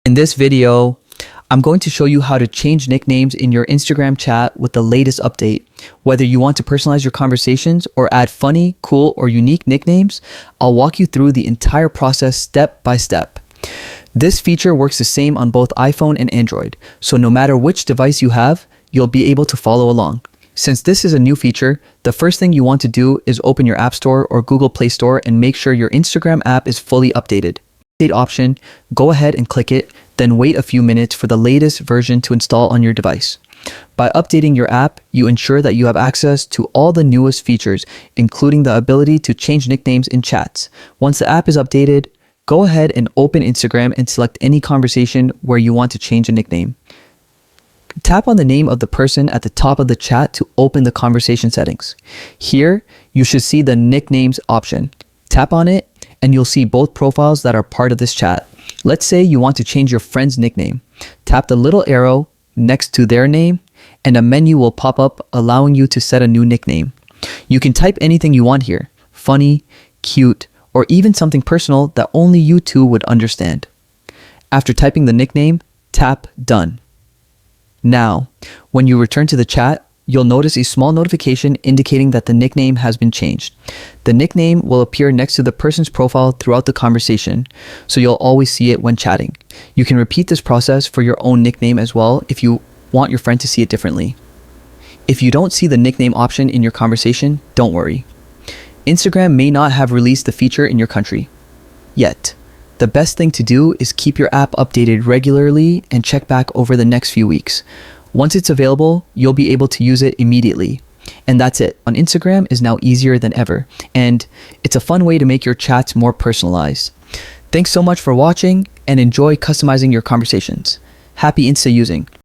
In this video, I'm going to show you how to change nicknames in your Instagram chat with the latest update. Whether you want to personalize your conversations or add funny, cool, or unique nicknames, I'll walk you through the entire process step by step. This feature works the same on both iPhone and Android, so no matter which device you have, you'll be able to follow along. Since this is a new feature, the first thing you want to do is open your App Store or Google Play Store and make sure your Instagram app is fully updated. Update option, go ahead and click it, then wait a few minutes for the latest version to install on your device. By updating your app, you ensure that you have access to all the newest features, including the ability to change nicknames in chats. Once the app is updated, go ahead and open Instagram and select any conversation where you want to change a nickname. Tap on the name of the person at the top of the chat to open the conversation settings. Here, you should see the nicknames option. Tap on it and you'll see both profiles that are part of this chat. Let's say you want to change your friend's nickname. Tap the little arrow next to their name and a menu will pop up allowing you to set a new nickname. You can type anything you want here, funny, cute, or even something personal that only you two would understand. After typing the nickname, tap Done. Now, when you return to the chat, you'll notice a small notification indicating that the nickname has been changed. The nickname will appear next to the person's profile throughout the conversation, so you'll always see it when chatting. You can repeat this process for your own nickname as well if you want your friend to see it differently. If you don't see the nickname option in your conversation, don't worry. Instagram may not have released the feature in your country yet. The best thing to do is keep your app updated regularly and check back over the next few weeks. Once it's available, you'll be able to use it immediately. And that's it. On Instagram is now easier than ever. And it's a fun way to make your chats more personalized. Thanks so much for watching and enjoy customizing your conversations. Happy Insta using.